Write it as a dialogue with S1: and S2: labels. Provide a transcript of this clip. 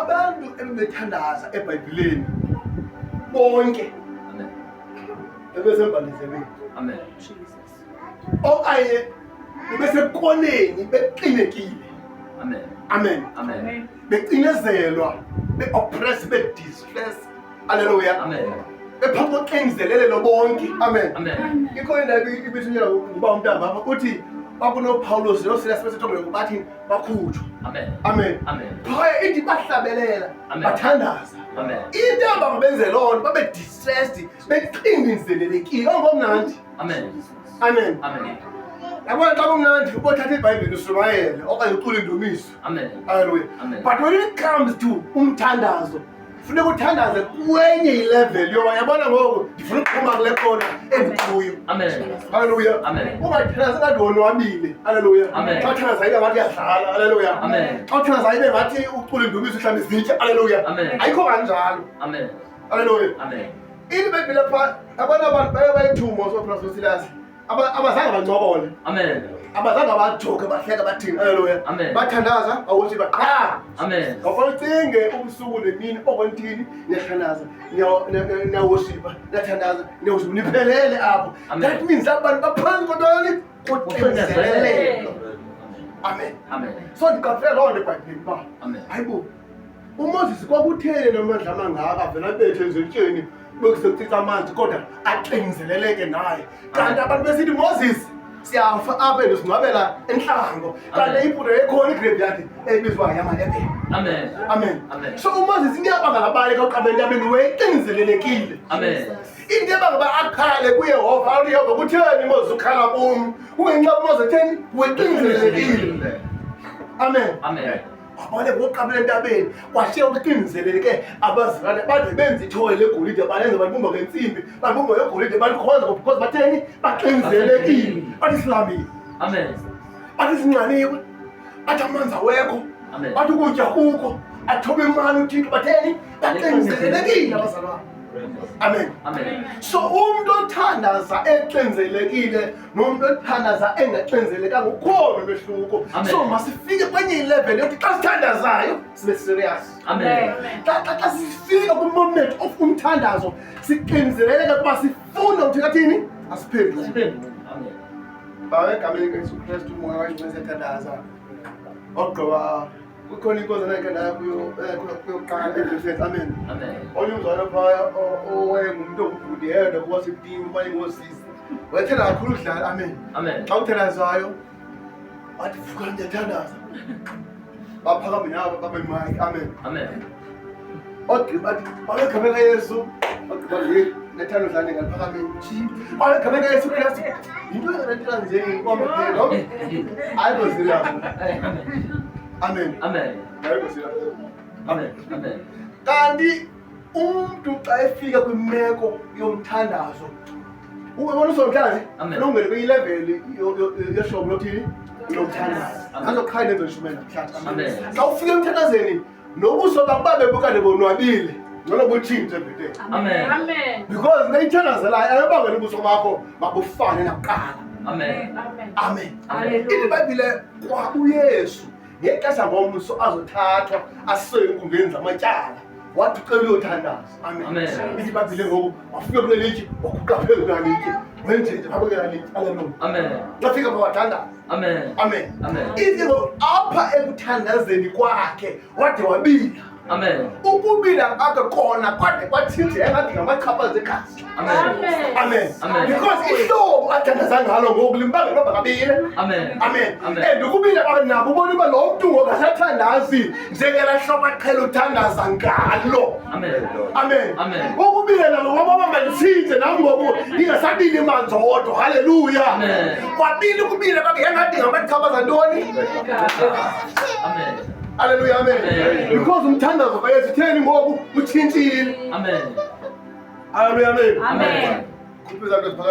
S1: abantu ebethandaza eBhayibhelini bonke
S2: Amen.
S1: ebesembalizelweni
S2: Amen.
S1: okanye besekoneni beqinekile.
S2: Amen.
S1: Amen.
S2: Amen.
S1: Becinyezelwa, be-oppress, be-distress. Hallelujah.
S2: Amen.
S1: Bephambi koxinzelelo bonke. Amen.
S2: Amen.
S1: Ikho indaba ibithunyelwa nguba uMntaba apha uthi bakunoPawulos noSilas besethongweni bathi bakhutshwa.
S2: Amen.
S1: Amen.
S2: Amen.
S1: Phaya ithi bahlabelela,
S2: Amen.
S1: bathandaza.
S2: Amen.
S1: Into ababenze loo nto babe distressed, beqinzelelekile ongomnandi.
S2: Amen.
S1: Amen.
S2: Amen.
S1: Yabona xa kumnandi ubothatha iBhayibheli ushumayele okanye ucula indumiso.
S2: Amen.
S1: Hallelujah.
S2: Amen.
S1: But when it comes to umthandazo, funeka uthandaze kwenye ilevel yoba yabona ngoku ndifuna ukuphuma kule kona endikuyo.
S2: Amen.
S1: Hallelujah.
S2: Amen.
S1: Ungathandaza ngathi wonwabile. Hallelujah.
S2: Amen.
S1: Xa uthandaza ibe ngathi uyadlala. Hallelujah.
S2: Amen.
S1: Xa uthandaza ibe ngathi ucula indumiso uhlamba izitya. Hallelujah.
S2: Amen.
S1: Ayikho kanjalo.
S2: Amen.
S1: Hallelujah.
S2: Amen.
S1: iBhayibhile pha abantu baye bayithuma uSophros Silas abazange bancokole.
S2: Amen.
S1: Abazange bajoke bahleka bathini. Hallelujah.
S2: Amen.
S1: Bathandaza awuthi baqha.
S2: Amen.
S1: Awufuna ucinge ubusuku nemini okwentini niyathandaza niyawoshipa niyathandaza niyawoshipa niphelele apho.
S2: Amen.
S1: That means abantu baphansi kodwani kuxinzelelo. Amen.
S2: Amen.
S1: So ndikafela loo nto eBhayibhelini uba
S2: Amen.
S1: hayibo uMoses kwakutheni namandla amangaka avela abethe ezintsheni bekusecitha amanzi kodwa axinzeleleke naye. Kanti abantu besithi Moses siyafa apha endosingcwabela enhlango kanti ibhudo ekhona igraveyard ebizwa yamalebhele.
S2: Amen.
S1: Amen.
S2: Amen.
S1: So uMoses into yabanga ngabaleka uqaba entabeni wayexinzelelekile.
S2: Amen.
S1: Into yabanga ba akhale kuYehova athi Yehova kutheni Moses ukhala kum kungenxa uMoses etheni wexinzelelekile. Amen.
S2: Amen.
S1: Wabaleka uqabela entabeni kwashiya uxinzeleleke abazalwane bade benza ithoyi legolide balenza balibumba ngensimbi balibumba ngegolide balikhonza because batheni baxinzelekile bathi silambile
S2: Amen.
S1: bathi sinxaniwe bathi amanzi awekho
S2: Amen.
S1: bathi ukutya kukho athobe imali uthixo batheni baxinzelelekile abazalwane. Amen.
S2: Amen.
S1: So umuntu othandaza exinzelekile nomuntu othandaza engaxinzelekanga ukhona umehluko.
S2: Amen.
S1: So masifike kwenye ilevel yokuthi xa sithandazayo sibe serious.
S2: Amen.
S1: Xa sifika kwi-moment of umthandazo sixinzeleleke kuba sifuna ukuthi kathini asiphendule.
S2: Amen.
S1: Bawe egameni kaJesu Kristu umoya wakhe siyathandaza. Ogqiba kukhona inkonzo nakhe ndayo kuyoqala eJerusalem. Amen.
S2: Amen.
S1: Onye umzalwane phaya owayengumuntu ongubhuti yedwa kuba septini wayengosisi wayethanda kakhulu udlala. Amen.
S2: Amen.
S1: Xa uthandazayo wathi vuka ndiyathandaza baphakame nabo babemike. Amen.
S2: Amen.
S1: Ogqiba bathi babegame kaYesu ogqiba nethando dlane ngaliphakame babegame kaYesu Kristu yinto enganantila nje kwamphelo ayikho serious. Amen.
S2: Amen.
S1: Ayikho serious.
S2: Amen. Amen.
S1: Kanti umuntu xa efika kwimeko yomthandazo ubona usomhlanje
S2: Amen.
S1: lungene kwilevel yeshobo lokuthini yomthandazo
S2: Amen.
S1: azoqhala nenzo ishumela mhlanje.
S2: Amen.
S1: Xa ufika emthandazweni nobuso bakubabe bukade bonwabile ngolo butshintshe bhethe
S2: Amen.
S3: Amen.
S1: because nayithandazelayo ayobangela ubuso bakho babufane nakuqala.
S2: Amen.
S1: Amen.
S3: Hallelujah.
S1: iBhayibhile kwa uYesu ngexesha ngomso azothathwa asiwe enkundleni zamatyala wathi ucela uyothandaza. Amen.
S2: Amen.
S1: iBhayibhile ngoku wafika kule litye waguqa phezu kwela litye wenjenje phambi kwela litye. Hallelujah.
S2: Amen.
S1: Wafika pha wathandaza.
S2: Amen.
S1: Amen.
S2: Amen.
S1: Ithi apha ekuthandazeni kwakhe wade wabila.
S2: Amen.
S1: Ukubila kwakhe khona kwade kwathinje engathi ngamachapha zegazi.
S2: Amen.
S1: Amen.
S2: Amen.
S1: Because ihlobo athandaza ngalo ngoku limbangela uba kabile.
S2: Amen.
S1: Amen.
S2: Amen.
S1: And ukubila kwakhe nabo ubona uba lo mntu ngoku akathandazi njengelaa hlobo aqhela uthandaza ngalo.
S2: Amen.
S1: Amen.
S2: Amen.
S1: Ukubila nalo ngoba mandithinje nam ngoku ndingasabili manzodwa. Hallelujah.
S2: Amen.
S1: Kwabili ukubila kwakhe yangathi ngamachapha zantoni.
S2: Amen.
S1: Hallelujah. Amen.
S2: Amen.
S1: Because umthandazo kaYesu theni ngoku utshintshile.
S2: Amen.
S1: Hallelujah. Amen.
S3: Amen.
S1: Khuphi izandla